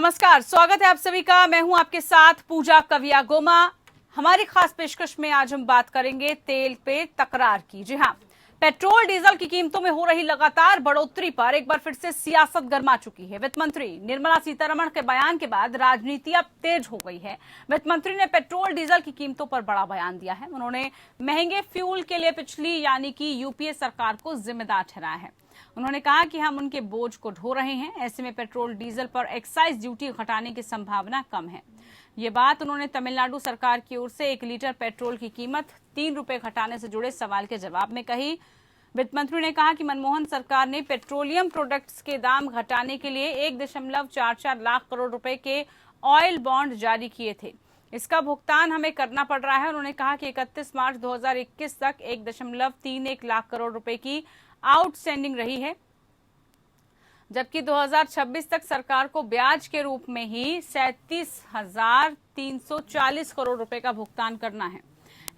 नमस्कार, स्वागत है आप सभी का। मैं हूं आपके साथ पूजा कविया गोमा। हमारी खास पेशकश में आज हम बात करेंगे तेल पे तकरार की। जी हां, पेट्रोल डीजल की कीमतों में हो रही लगातार बढ़ोतरी पर एक बार फिर से सियासत गर्मा चुकी है। वित्त मंत्री निर्मला सीतारमण के बयान के बाद राजनीति अब तेज हो गई है। वित्त मंत्री ने पेट्रोल डीजल की कीमतों पर बड़ा बयान दिया है। उन्होंने महंगे फ्यूल के लिए पिछली यानी कि यूपीए सरकार को जिम्मेदार ठहराया है। उन्होंने कहा कि हम उनके बोझ को ढो रहे हैं, ऐसे में पेट्रोल डीजल पर एक्साइज ड्यूटी घटाने की संभावना कम है। ये बात उन्होंने तमिलनाडु सरकार की ओर से 1 लीटर पेट्रोल की कीमत 3 रुपए घटाने से जुड़े सवाल के जवाब में कही। वित्त मंत्री ने कहा कि मनमोहन सरकार ने पेट्रोलियम प्रोडक्ट्स के दाम घटाने के लिए 1.44 लाख करोड़ रुपए के ऑयल बॉन्ड जारी किए थे। इसका भुगतान हमें करना पड़ रहा है। उन्होंने कहा कि 31 मार्च 2021 तक 1.31 लाख करोड़ रुपए की आउटस्टैंडिंग रही है, जबकि 2026 तक सरकार को ब्याज के रूप में ही 37,340 करोड़ रुपए का भुगतान करना है।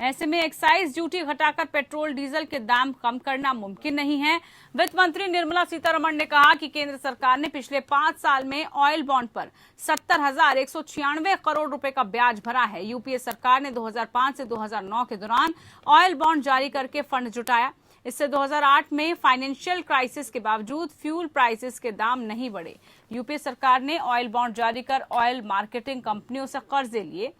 ऐसे में एक्साइज ड्यूटी घटाकर पेट्रोल डीजल के दाम कम करना मुमकिन नहीं है। वित्त मंत्री निर्मला सीतारमण ने कहा कि केंद्र सरकार ने पिछले 5 साल में ऑयल बॉन्ड पर 70,196 करोड़ रुपए का ब्याज भरा है। यूपीए सरकार ने 2005 से 2009 के दौरान ऑयल बॉन्ड जारी करके फंड जुटाया। इससे 2008 में फाइनेंशियल क्राइसिस के बावजूद फ्यूल प्राइसेस के दाम नहीं बढ़े। यूपीए सरकार ने ऑयल बॉन्ड जारी कर ऑयल मार्केटिंग कंपनियों से कर्जे लिए।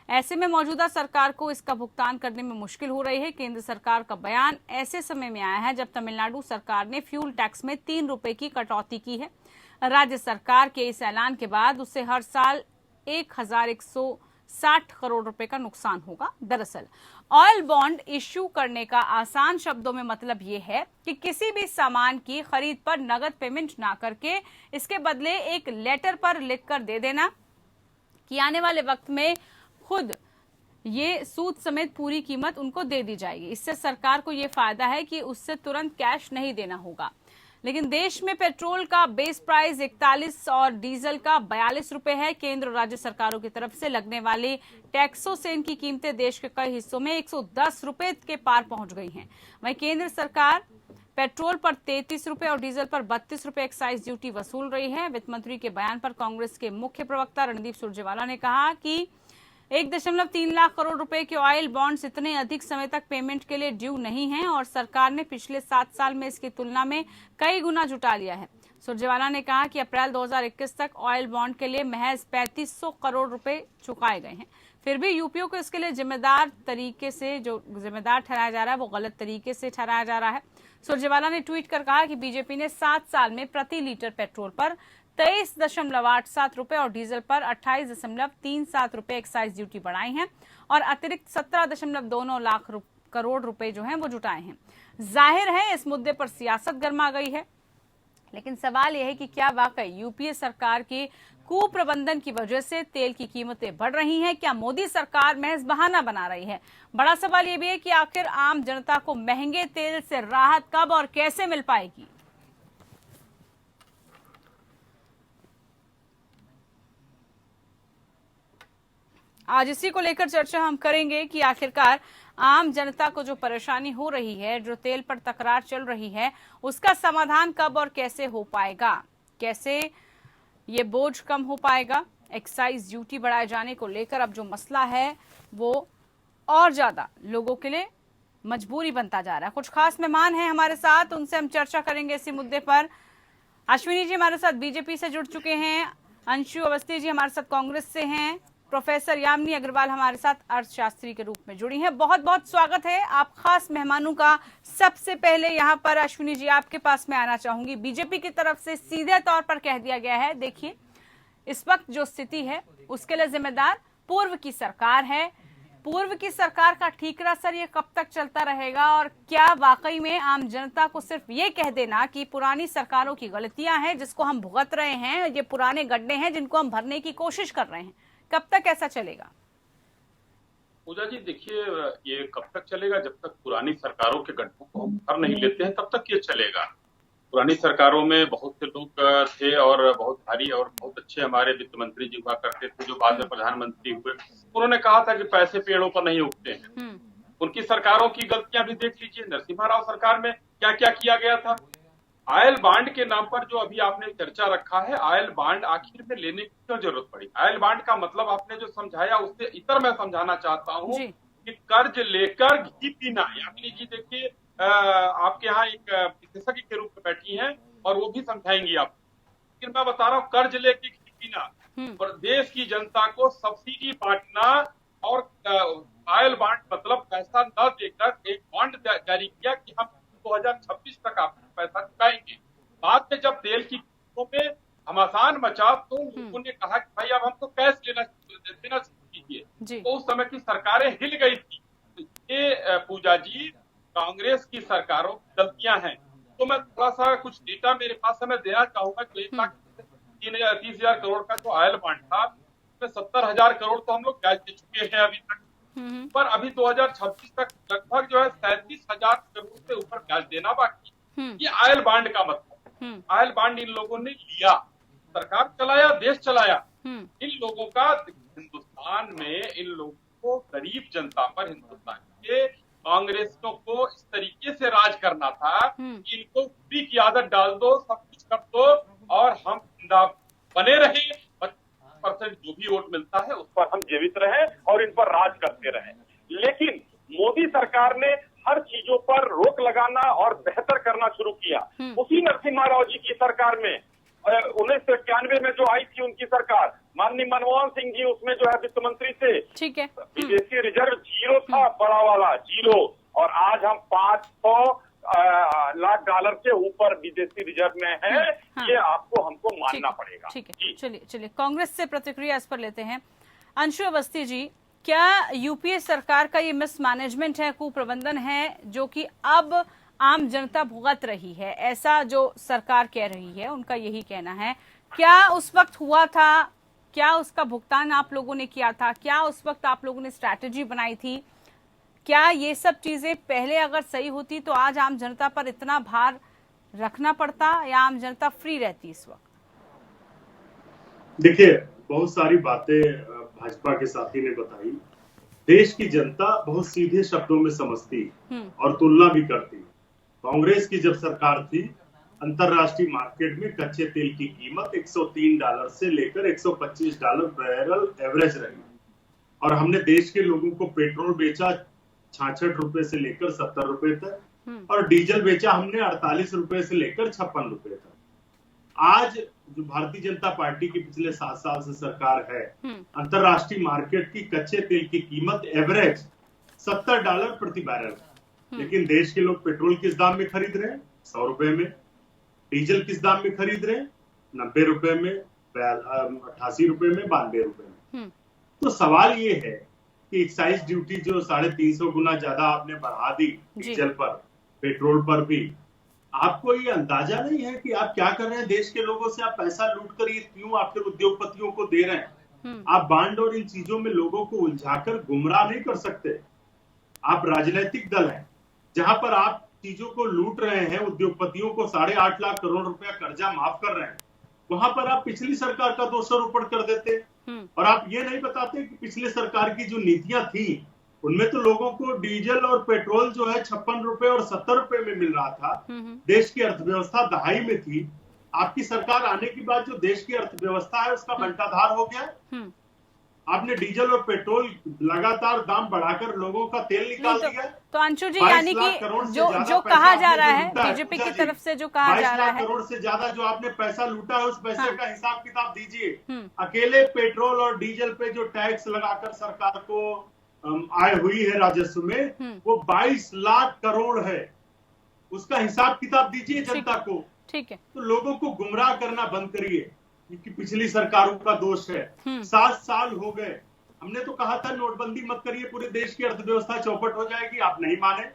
ऐसे में मौजूदा सरकार को इसका भुगतान करने में मुश्किल हो रही है। केंद्र सरकार का बयान ऐसे समय में आया है जब तमिलनाडु सरकार ने फ्यूल टैक्स में 3 रुपए की कटौती की है। राज्य सरकार के इस ऐलान के बाद उससे हर साल 1,160 करोड़ रुपए का नुकसान होगा। दरअसल ऑयल बॉन्ड इश्यू करने का आसान शब्दों में मतलब ये है कि किसी भी सामान की खरीद पर नगद पेमेंट ना करके इसके बदले एक लेटर पर लिखकर दे देना कि आने वाले वक्त में खुद ये सूद समेत पूरी कीमत उनको दे दी जाएगी। इससे सरकार को ये फायदा है कि उससे तुरंत कैश नहीं देना होगा। लेकिन देश में पेट्रोल का बेस प्राइस 41 और डीजल का 42 रुपए है। केंद्र और राज्य सरकारों की तरफ से लगने वाले टैक्सों से इनकी कीमतें देश के कई हिस्सों में 110 रुपए के पार पहुंच गई हैं। वहीं केंद्र सरकार पेट्रोल पर 33 रुपए और डीजल पर 32 रुपए एक्साइज ड्यूटी वसूल रही है। वित्त मंत्री के बयान पर कांग्रेस के मुख्य प्रवक्ता रणदीप सुरजेवाला ने कहा कि 1.3 लाख करोड़ रुपए के ऑयल बॉन्ड्स इतने अधिक समय तक पेमेंट के लिए ड्यू नहीं हैं और सरकार ने पिछले 7 साल में इसकी तुलना में कई गुना जुटा लिया है। सुरजेवाला ने कहा कि अप्रैल 2021 तक ऑयल बॉन्ड के लिए महज 3500 करोड़ रुपए चुकाए गए हैं। फिर भी यूपीओ को इसके लिए जिम्मेदार ठहराया जा रहा है, वो गलत तरीके से ठहराया जा रहा है। सुरजेवाला ने ट्वीट कर कहा कि बीजेपी ने 7 साल में प्रति लीटर पेट्रोल पर 23.87 रुपए और डीजल पर 28.37 रुपए एक्साइज ड्यूटी बढ़ाई है और अतिरिक्त 17.29 लाख करोड़ रुपए जो हैं वो जुटाए हैं। जाहिर है इस मुद्दे पर सियासत गर्मा गई है, लेकिन सवाल यह है कि क्या वाकई यूपीए सरकार के कुप्रबंधन की वजह से तेल की कीमतें बढ़ रही हैं? क्या मोदी सरकार महज बहाना बना रही है? बड़ा सवाल यह भी है कि आखिर आम जनता को महंगे तेल से राहत कब और कैसे मिल पाएगी? आज इसी को लेकर चर्चा हम करेंगे कि आखिरकार आम जनता को जो परेशानी हो रही है, जो तेल पर तकरार चल रही है, उसका समाधान कब और कैसे हो पाएगा, कैसे ये बोझ कम हो पाएगा। एक्साइज ड्यूटी बढ़ाए जाने को लेकर अब जो मसला है वो और ज्यादा लोगों के लिए मजबूरी बनता जा रहा है। कुछ खास मेहमान हैं हमारे साथ, उनसे हम चर्चा करेंगे इसी मुद्दे पर। अश्विनी जी हमारे साथ बीजेपी से जुड़ चुके हैं, अंशु अवस्थी जी हमारे साथ कांग्रेस से हैं, प्रोफेसर यामिनी अग्रवाल हमारे साथ अर्थशास्त्री के रूप में जुड़ी हैं। बहुत बहुत स्वागत है आप खास मेहमानों का। सबसे पहले यहाँ पर अश्विनी जी आपके पास में आना चाहूंगी। बीजेपी की तरफ से सीधे तौर पर कह दिया गया है, देखिए इस वक्त जो स्थिति है उसके लिए जिम्मेदार पूर्व की सरकार है। पूर्व की सरकार का ठीकरा असर ये कब तक चलता रहेगा और क्या वाकई में आम जनता को सिर्फ ये कह देना कि पुरानी सरकारों की गलतियां हैं जिसको हम भुगत रहे हैं, ये पुराने गड्ढे हैं जिनको हम भरने की कोशिश कर रहे हैं, कब तक ऐसा चलेगा? पूजा जी देखिए, ये कब तक चलेगा? जब तक पुरानी सरकारों के गड्ढों को हम भर नहीं लेते हैं तब तक ये चलेगा। पुरानी सरकारों में बहुत से लोग थे और बहुत भारी और बहुत अच्छे हमारे वित्त मंत्री जी हुआ करते थे, जो बाद में प्रधानमंत्री हुए। उन्होंने कहा था कि पैसे पेड़ों पर नहीं उगते हैं। उनकी सरकारों की गलतियां भी देख लीजिए। नरसिम्हा राव सरकार में क्या क्या किया गया था। ऑयल बांड के नाम पर जो अभी आपने चर्चा रखा है, ऑयल बांड आखिर में लेने की क्यों जरूरत पड़ी? ऑयल बांड का मतलब आपने जो समझाया उससे इतर मैं समझाना चाहता हूँ जी। कि कर्ज लेकर घी पीना। यानी जी देखिए, आपके यहाँ एक विशेषज्ञ के रूप में बैठी हैं और वो भी समझाएंगी आप, लेकिन मैं बता रहा हूँ कर्ज लेके घी पीना और देश की जनता को सब्सिडी बांटना। और ऑयल बांड मतलब पैसा न देकर एक बॉन्ड जारी किया कि हम 2026 तक आपको पैसा चुकाएंगे। बाद में जब तेल की कीमतों में घमासान मचा तो लोगों ने कहा कि भाई अब हमको कैश देना शुरू कीजिए। तो उस समय की सरकारें हिल गई थी। तो ये पूजा जी कांग्रेस की सरकारों की गलतियां हैं। तो मैं थोड़ा सा कुछ डेटा मेरे पास है मैं देना चाहूंगा कि 1,30,000 करोड़ का जो ऑयल बांड था उसमें 70,000 करोड़ तो हम लोग ब्याज दे चुके हैं अभी तक। पर अभी 2026 तक लगभग जो है 37,000 करोड़ से ऊपर ब्याज देना बाकी। ये ऑयल बांड का मतलब। ऑयल बांड इन लोगों ने लिया, सरकार चलाया, देश चलाया। इन लोगों का हिंदुस्तान में इन लोगों को, गरीब जनता पर हिंदुस्तान के कांग्रेसियों को इस तरीके से राज करना था कि इनको फ्री की आदत डाल दो, सब कुछ कर दो और हम बने रहे। 25% जो भी वोट मिलता है उस पर हम जीवित रहे और इन पर राज करते रहे। लेकिन मोदी सरकार ने हर चीजों पर रोक लगाना और बेहतर करना शुरू किया। उसी नरसिम्हा राव जी की सरकार में 1991 में जो आई थी उनकी सरकार, माननीय मनमोहन सिंह जी उसमें जो है वित्त मंत्री थे। ठीक है। विदेशी रिजर्व जीरो था, बड़ा वाला जीरो, और आज हम 500 लाख डॉलर से ऊपर विदेशी रिजर्व में है। ये आपको हमको मानना पड़ेगा। ठीक है, चलिए कांग्रेस से प्रतिक्रिया इस पर लेते हैं। अंशु अवस्थी जी, क्या यूपीए सरकार का ये मिसमैनेजमेंट है, कुप्रबंधन है, जो कि अब आम जनता भुगत रही है, ऐसा जो सरकार कह रही है, उनका यही कहना है। क्या उस वक्त हुआ था, क्या उसका भुगतान आप लोगों ने किया था, क्या उस वक्त आप लोगों ने स्ट्रैटेजी बनाई थी? क्या ये सब चीजें पहले अगर सही होती तो आज आम जनता पर इतना भार रखना पड़ता या आम जनता फ्री रहती इस वक्त? देखिए, बहुत सारी बातें भाजपा के साथी ने बताई। देश की जनता बहुत सीधे शब्दों में समझती और तुलना भी करती। कांग्रेस की जब सरकार थी, अंतरराष्ट्रीय मार्केट में कच्चे तेल की कीमत $103 से लेकर $125 बैरल एवरेज रही और हमने देश के लोगों को पेट्रोल बेचा 66 रुपए से लेकर 70 रुपए तक और डीजल बेचा हमने 48 रुपए से लेकर 56 रुपए तक। आज जो भारतीय जनता पार्टी की पिछले 7 साल से सरकार है, अंतरराष्ट्रीय मार्केट की कच्चे तेल की कीमत एवरेज $70 प्रति बैरल, लेकिन देश के लोग पेट्रोल किस दाम में खरीद रहे हैं? 100 रुपए में। डीजल किस दाम में खरीद रहे हैं? 90 रुपए में, 88 रुपए में, 92 रुपए में। तो सवाल ये है कि एक्साइज ड्यूटी जो 350 गुना ज्यादा आपने बढ़ा दी डीजल पर, पेट्रोल पर भी, आपको ये अंदाजा नहीं है कि आप क्या कर रहे हैं? देश के लोगों से आप पैसा लूट कर ये क्यों आपके उद्योगपतियों को दे रहे हैं? आप बांड और इन चीजों में लोगों को उलझाकर गुमराह नहीं कर सकते। आप राजनीतिक दल हैं, जहां पर आप चीजों को लूट रहे हैं, उद्योगपतियों को 8.5 लाख करोड़ रुपया कर्जा माफ कर रहे हैं, वहां पर आप पिछली सरकार का दोषारोपण कर देते और आप ये नहीं बताते कि पिछले सरकार की जो नीतियां थी उनमें तो लोगों को डीजल और पेट्रोल जो है 56 रुपए और 70 रुपए में मिल रहा था। देश की अर्थव्यवस्था दहाई में थी। आपकी सरकार आने के बाद जो देश की अर्थव्यवस्था है उसका बंटाधार हो गया। आपने डीजल और पेट्रोल लगातार दाम बढ़ाकर लोगों का तेल निकाल दिया। तो अंशु जी, यानी कि जो कहा जा रहा है बीजेपी की तरफ से, जो कहा जा रहा है 22 लाख करोड़ से ज्यादा जो आपने पैसा लूटा है, उस पैसे का हिसाब किताब दीजिए। अकेले पेट्रोल और डीजल पे जो टैक्स लगाकर सरकार को आय हुई है राजस्व में, वो 22 लाख करोड़ है। उसका हिसाब किताब दीजिए जनता को। ठीक है। तो लोगों को गुमराह करना बंद करिए कि पिछली सरकारों का दोष है। 7 साल हो गए, हमने तो कहा था नोटबंदी मत करिए, पूरे देश की अर्थव्यवस्था चौपट हो जाएगी, आप नहीं माने।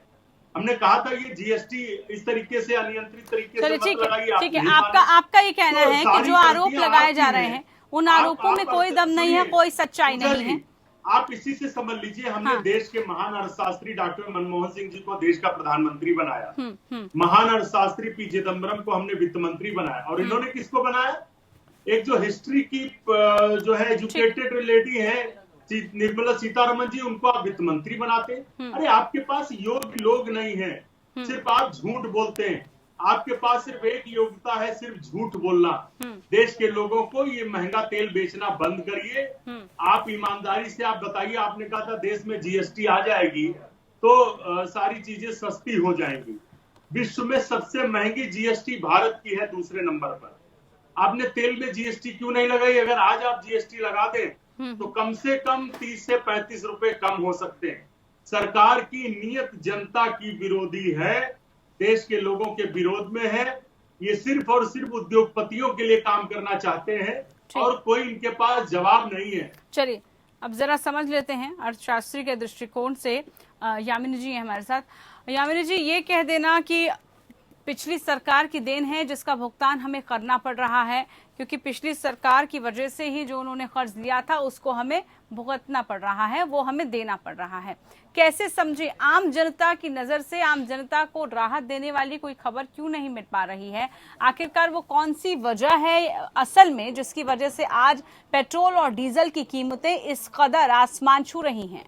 हमने कहा था ये जीएसटी इस तरीके से अनियंत्रित तरीके से मत लगाइए। ठीक है, आपका ये कहना है कि जो आरोप लगाए जा रहे हैं उन आरोपों में कोई दम नहीं है, कोई सच्चाई नहीं है। आप इसी से समझ लीजिए, हमने देश के महान अर्थशास्त्री डॉक्टर मनमोहन सिंह जी को देश का प्रधानमंत्री बनाया, महान अर्थशास्त्री पी चिदम्बरम को हमने वित्त मंत्री बनाया, और इन्होंने किसको बनाया? एक जो हिस्ट्री की जो है एजुकेटेड लेडी है निर्मला सीतारमण जी, उनको आप वित्त मंत्री बनाते। अरे आपके पास योग्य लोग नहीं है, सिर्फ आप झूठ बोलते हैं। आपके पास सिर्फ एक योग्यता है, सिर्फ झूठ बोलना। देश के लोगों को ये महंगा तेल बेचना बंद करिए। आप ईमानदारी से आप बताइए, आपने कहा था देश में जीएसटी आ जाएगी तो सारी चीजें सस्ती हो जाएंगी। विश्व में सबसे महंगी जीएसटी भारत की है, दूसरे नंबर पर। आपने तेल में जीएसटी क्यों नहीं लगाई? अगर आज आप जीएसटी लगा दें तो कम से कम 30 से 35 रुपए कम हो सकते हैं। सरकार की नीयत जनता की विरोधी है, देश के लोगों के विरोध में है। ये सिर्फ और सिर्फ उद्योगपतियों के लिए काम करना चाहते हैं और कोई इनके पास जवाब नहीं है। चलिए अब जरा समझ लेते हैं अर्थशास्त्री के दृष्टिकोण से। यामिनी जी हैं हमारे साथ। यामिनी जी, ये कह देना कि पिछली सरकार की देन है जिसका भुगतान हमें करना पड़ रहा है, क्योंकि पिछली सरकार की वजह से ही जो उन्होंने कर्ज लिया था उसको हमें भुगतना पड़ रहा है, वो हमें देना पड़ रहा है। कैसे समझे? आम जनता की नजर से आम जनता को राहत देने वाली कोई खबर क्यों नहीं मिल पा रही है? आखिरकार वो कौन सी वजह है असल में जिसकी वजह से आज पेट्रोल और डीजल की कीमतें इस कदर आसमान छू रही हैं?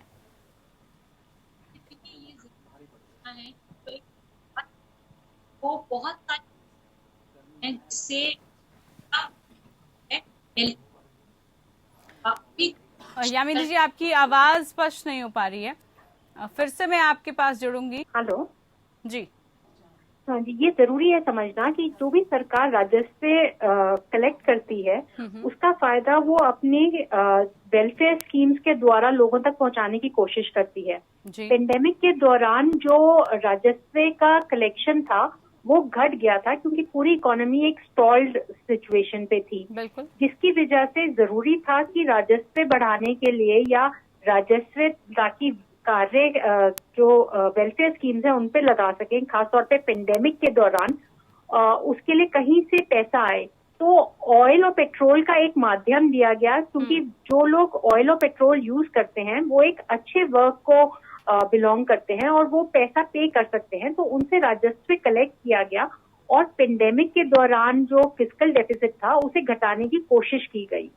वो बहुत सारे जिससे यामिनी जी, आपकी आवाज स्पष्ट नहीं हो पा रही है, फिर से मैं आपके पास जुड़ूंगी। हेलो जी। हाँ जी, ये जरूरी है समझना कि जो भी सरकार राजस्व कलेक्ट करती है उसका फायदा वो अपने वेलफेयर स्कीम्स के द्वारा लोगों तक पहुंचाने की कोशिश करती है। पेंडेमिक के दौरान जो राजस्व का कलेक्शन था वो घट गया था क्योंकि पूरी इकोनॉमी एक स्टॉल्ड सिचुएशन पे थी, जिसकी वजह से जरूरी था कि राजस्व बढ़ाने के लिए या राजस्व ताकि कार्य जो वेलफेयर स्कीम्स है उन पे लगा सकें, खासतौर पे पेंडेमिक के दौरान उसके लिए कहीं से पैसा आए। तो ऑयल और पेट्रोल का एक माध्यम दिया गया, क्योंकि जो लोग ऑयल और पेट्रोल यूज करते हैं वो एक अच्छे वर्क को बिलोंग करते हैं और वो पैसा पे कर सकते हैं, तो उनसे राजस्व कलेक्ट किया गया और पेंडेमिक के दौरान जो फिस्कल डेफिसिट था उसे घटाने की कोशिश की गई।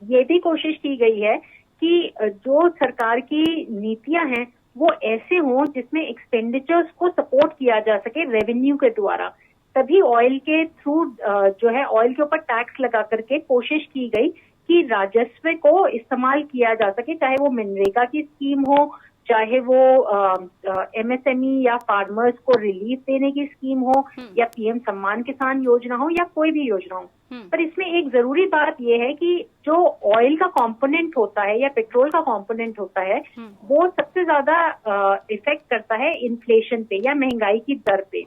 ये भी कोशिश की गई है कि जो सरकार की नीतियां हैं वो ऐसे हों जिसमें एक्सपेंडिचर्स को सपोर्ट किया जा सके रेवेन्यू के द्वारा। तभी ऑयल के थ्रू जो है ऑयल के ऊपर टैक्स लगा करके कोशिश की गई कि राजस्व को इस्तेमाल किया जा सके, चाहे वो मनरेगा की स्कीम हो, चाहे वो एमएसएमई या फार्मर्स को रिलीफ देने की स्कीम हो, या पीएम सम्मान किसान योजना हो, या कोई भी योजना हो। पर इसमें एक जरूरी बात यह है कि जो ऑयल का कंपोनेंट होता है या पेट्रोल का कंपोनेंट होता है वो सबसे ज्यादा इफेक्ट करता है इन्फ्लेशन पे या महंगाई की दर पे,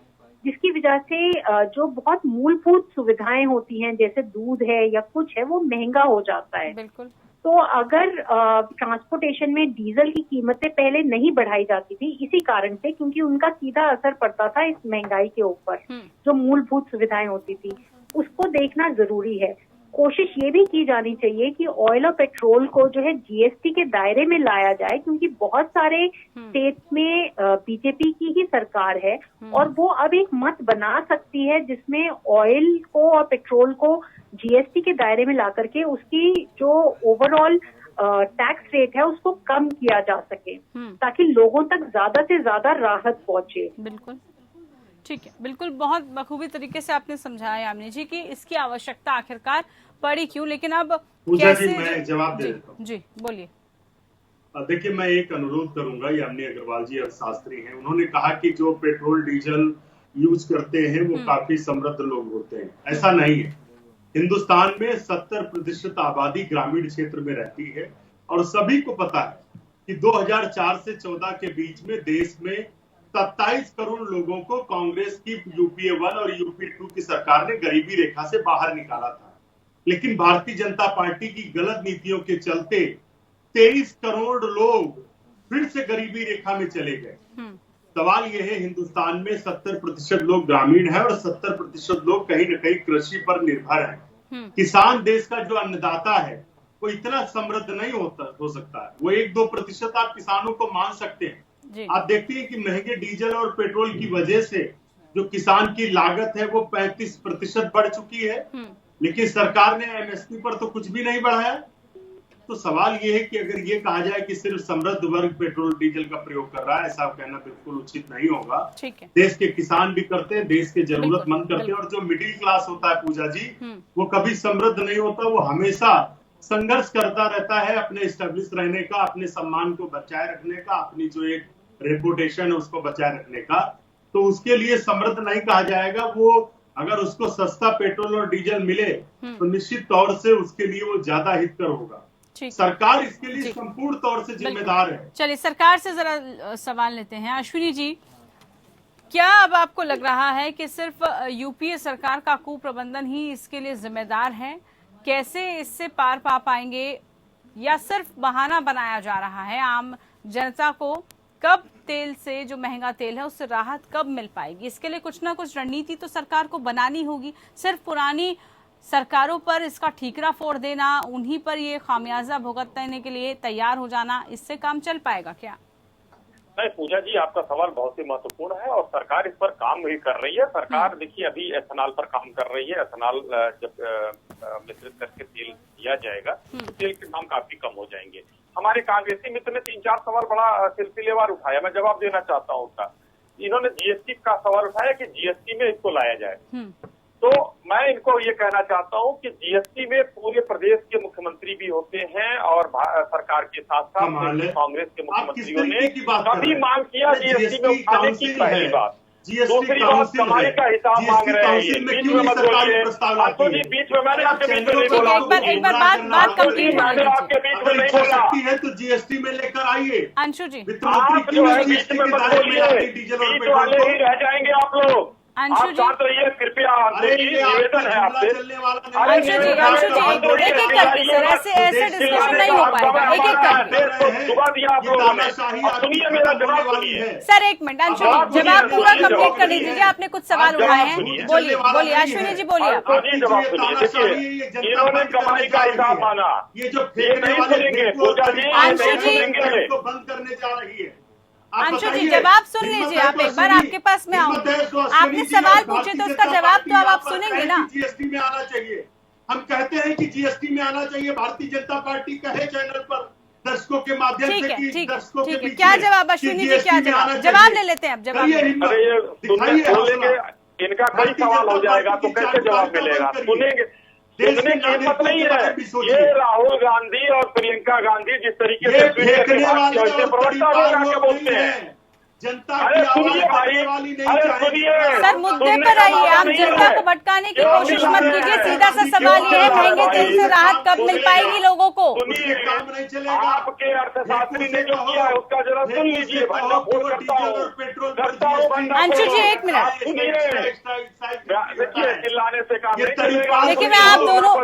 जिसकी वजह से जो बहुत मूलभूत सुविधाएं होती हैं जैसे दूध है या कुछ है वो महंगा हो जाता है। बिल्कुल। तो अगर ट्रांसपोर्टेशन में डीजल की कीमतें पहले नहीं बढ़ाई जाती थी इसी कारण से, क्योंकि उनका सीधा असर पड़ता था इस महंगाई के ऊपर, जो मूलभूत सुविधाएं होती थी, उसको देखना जरूरी है। कोशिश ये भी की जानी चाहिए कि ऑयल और पेट्रोल को जो है जीएसटी के दायरे में लाया जाए, क्योंकि बहुत सारे स्टेट में बीजेपी की ही सरकार है और वो अब एक मत बना सकती है जिसमें ऑयल को और पेट्रोल को जीएसटी के दायरे में ला करके उसकी जो ओवरऑल टैक्स रेट है उसको कम किया जा सके, ताकि लोगों तक ज्यादा से ज्यादा राहत पहुंचे। बिल्कुल ठीक है, बिल्कुल बहुत बखूबी तरीके से आपने समझाया यामिनी जी कि इसकी आवश्यकता आखिरकार पड़ी क्यों। लेकिन अब कैसे मैं जवाब दे देता हूँ। जी बोलिए। देखिए, मैं एक अनुरोध करूंगा, यामिनी अग्रवाल जी अर्थशास्त्री हैं, उन्होंने कहा कि जो पेट्रोल डीजल यूज करते हैं वो काफी समृद्ध लोग होते हैं। ऐसा नहीं है। हिंदुस्तान में 70% आबादी ग्रामीण क्षेत्र में रहती है और सभी को पता है कि 2004 से 14 के बीच में देश में 27 करोड़ लोगों को कांग्रेस की यूपीए 1 और यूपीए 2 की सरकार ने गरीबी रेखा से बाहर निकाला था। लेकिन भारतीय जनता पार्टी की गलत नीतियों के चलते 23 करोड़ लोग फिर से गरीबी रेखा में चले गए। सवाल यह है, हिंदुस्तान में 70% लोग ग्रामीण है और 70% लोग कहीं न कहीं कृषि पर निर्भर है। किसान देश का जो अन्नदाता है वो इतना समृद्ध नहीं हो सकता है। वो 1-2% आप किसानों को मान सकते हैं। आप देखते हैं कि महंगे डीजल और पेट्रोल की वजह से जो किसान की लागत है वो 35% बढ़ चुकी है, लेकिन सरकार ने एमएसपी पर तो कुछ भी नहीं बढ़ाया। तो सवाल ये है कि अगर ये कहा जाए कि सिर्फ समृद्ध वर्ग पेट्रोल डीजल का प्रयोग कर रहा है, ऐसा कहना बिल्कुल उचित नहीं होगा। ठीक है। देश के किसान भी करते हैं, देश के जरूरतमंद करते हैं, और जो मिडिल क्लास होता है पूजा जी, वो कभी समृद्ध नहीं होता, वो हमेशा संघर्ष करता रहता है अपने एस्टेब्लिश रहने का, अपने सम्मान को बचाए रखने का, अपनी जो एक रेपुटेशन है उसको बचाए रखने का। तो उसके लिए समृद्ध नहीं कहा जाएगा। वो अगर उसको सस्ता पेट्रोल और डीजल मिले तो निश्चित तौर से उसके लिए वो ज्यादा हितकर होगा। सरकार इसके लिए संपूर्ण तौर से जिम्मेदार है। चलिए सरकार से जरा सवाल लेते हैं। अश्विनी जी, क्या अब आपको लग रहा है कि सिर्फ यूपीए सरकार का कुप्रबंधन ही इसके लिए जिम्मेदार है? कैसे इससे पार पा पाएंगे, या सिर्फ बहाना बनाया जा रहा है? आम जनता को कब तेल से, जो महंगा तेल है, उससे राहत कब मिल पाएगी? इसके लिए कुछ ना कुछ रणनीति तो सरकार को बनानी होगी। सिर्फ पुरानी सरकारों पर इसका ठीकरा फोड़ देना, उन्हीं पर ये खामियाजा भुगतने के लिए तैयार हो जाना, इससे काम चल पाएगा क्या? नहीं पूजा जी, आपका सवाल बहुत ही महत्वपूर्ण है और सरकार इस पर काम भी कर रही है। सरकार देखिए अभी एथेनॉल पर काम कर रही है। एथेनॉल जब मिश्रित करके तेल दिया जाएगा तो तेल के दाम काफी कम हो जाएंगे। हमारे कांग्रेसी मित्र ने 3-4 सवाल बड़ा सिलसिलेवार उठाया, मैं जवाब देना चाहता हूँ उसका। इन्होंने जीएसटी का सवाल उठाया कि जीएसटी में इसको लाया जाए, तो मैं इनको ये कहना चाहता हूँ कि जीएसटी में पूरे प्रदेश के मुख्यमंत्री भी होते हैं और सरकार के साथ साथ कांग्रेस के मुख्यमंत्रियों ने कभी मांग किया जीएसटी में उठाने की। पहली बात। दूसरी बात, कमाई का हिसाब मांग रहे हैं ये, बीच में मत बोलिए। तो जी बीच में मैंने आपके बीच में नहीं बोला। एक बार बात कंप्लीट मैंने आपके बीच में नहीं बोला है तो जीएसटी में लेकर आइए। अंशु जी, आप जो है बीच में मत बोलिए, बीच वाले ही रह जाएंगे आप लोग। अंशु जी, शांत रहिए कृपया, निवेदन है आपसे। अंशु जी एक एक करके सर, ऐसे डिस्कशन नहीं हो पाएगा। एक एक करके सुबह दिया आप लोगों ने, सुनिए मेरा जवाब सुनिए। सर एक मिनट अंशु जी, जवाब पूरा कंप्लीट कर लीजिए। आपने कुछ सवाल उठाए हैं, बोलिए बोलिए अश्विनी जी बोलिए। जवाब सुनिए। देखिए इन्होंने कमाई का हिसाब माना, ये नहीं सुनेंगे पूजा जी, अंशु जी बंद करने जा रही है। अंशु जी जवाब सुन लीजिए आप, एक बार आपके पास में आऊँ। आपने सवाल पूछे तो उसका जवाब तो अब आप सुनेंगे ना। जीएसटी में आना चाहिए, हम कहते हैं कि जीएसटी में आना चाहिए। भारतीय जनता पार्टी कहे चैनल पर दर्शकों के माध्यम से कि दर्शकों के बीच क्या जवाब अश्विनी जी, क्या जवाब ले लेते हैं अब? जवाब बोलेंगे, इनका कई सवाल हो जाएगा तो कैसे जवाब मिलेगा? सुनेंगे, सुनने की हिम्मत नहीं है। ये राहुल गांधी और प्रियंका गांधी जिस तरीके से प्रवक्ता लोग आके बोलते हैं, जनता अरे सुनिए भाई, अरे सुनिए सर, मुद्दे पर आइए। आप जनता को भटकाने की कोशिश मत कीजिए। सीधा सा सवाल ये है, महंगे तेल से राहत कब मिल पाएगी लोगों को? सुनिए, आपके अर्थशास्त्री ने जो किया है उसका जरा सुन लीजिए भाई। मैं फोन करता हूँ। अंशु जी एक मिनट सुनिए, देखिए चिल्लाने से काम नहीं चलेगा। देखिए मैं आप दोनों,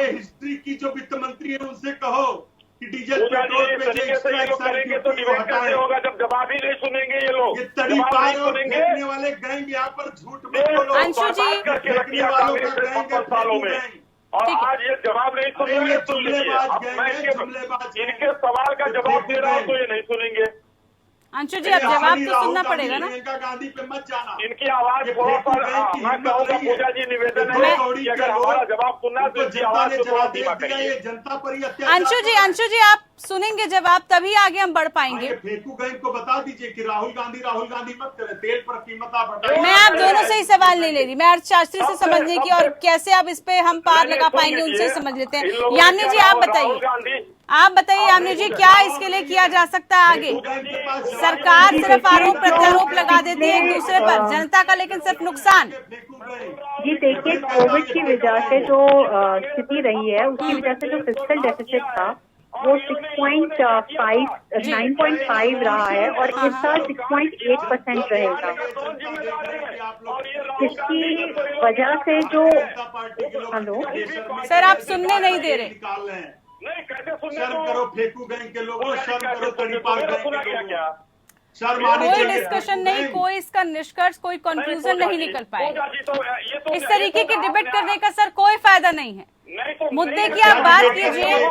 ये हिस्ट्री की जो वित्त मंत्री है उनसे कहो कि डीजल पेट्रोल पे तरीके से ये लोग करेंगे तो डिबेट कैसे होगा जब जवाब ही नहीं सुनेंगे ये लोग? जवाब नहीं सुनेंगे वाले गैंग यहाँ पर झूठ बोलो। अंशु जी करके रखी है कांग्रेस ने 50 सालों में, और आज ये जवाब नहीं सुनेंगे। सुन लीजिए, अब मैं इनके सवाल का जवाब दे रहा हूँ तो ये नहीं सुनेंगे। अंशु जी अब जवाब तो सुनना पड़ेगा ना। गांधी पे मत जाना, इनकी आवाज थोड़ा सा मैं कहूँगा पूजा जी निवेदन है कि अगर हमारा जवाब सुनना तो इनकी आवाज को थोड़ा धीमा करिए। जनता पर अंशु जी आप सुनेंगे जवाब तभी आगे हम बढ़ पाएंगे। फेकू गैंग को बता दीजिए कि राहुल गांधी मत करे, तेल पर कीमत आप बढ़ाइए। मैं आप दोनों से ही सवाल नहीं ले रही, मैं अर्थशास्त्री से समझने की, और कैसे आप इस पे हम पार लगा पाएंगे उनसे समझ लेते हैं। यामिनी जी आप बताइए यामिनी जी, क्या इसके लिए किया जा सकता है आगे? सरकार सिर्फ आरोप प्रत्यारोप लगा देती है एक दूसरे पर, जनता का लेकिन सिर्फ नुकसान। जी देखिए, कोविड की वजह से जो स्थिति रही है उसकी वजह से जो फिस्कल डेफिसिट था वो 9.5 रहा है और इस साल 6.8% रहेगा। इसकी वजह से जो हेलो सर आप सुनने नहीं दे रहे। शर्म करो फेकू गैंग के लोगों, शर्म करो तड़ीपार गैंग के लोगों। कोई डिस्कशन नहीं, कोई इसका निष्कर्ष, कोई कंक्लूजन नहीं निकल पाएगा। इस तरीके के डिबेट करने का सर कोई फायदा नहीं है। मुद्दे की आप बात कीजिए,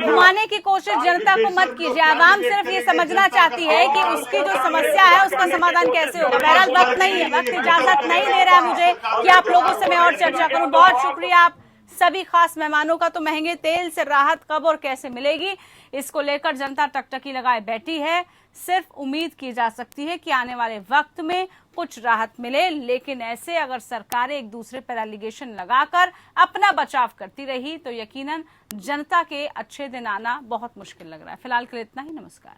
घुमाने की कोशिश जनता को मत कीजिए। आवाम सिर्फ ये समझना चाहती है कि उसकी जो समस्या है उसका समाधान कैसे होगा। बहरहाल वक्त नहीं है, वक्त इजाजत नहीं दे रहा है मुझे कि आप लोगों से मैं और चर्चा करूं। बहुत शुक्रिया आप सभी खास मेहमानों का तो महंगे तेल से राहत कब और कैसे मिलेगी, इसको लेकर जनता टकटकी लगाए बैठी है। सिर्फ उम्मीद की जा सकती है कि आने वाले वक्त में कुछ राहत मिले, लेकिन ऐसे अगर सरकारें एक दूसरे पर एलिगेशन लगाकर अपना बचाव करती रही तो यकीनन जनता के अच्छे दिन आना बहुत मुश्किल लग रहा है। फिलहाल के लिए इतना ही। नमस्कार।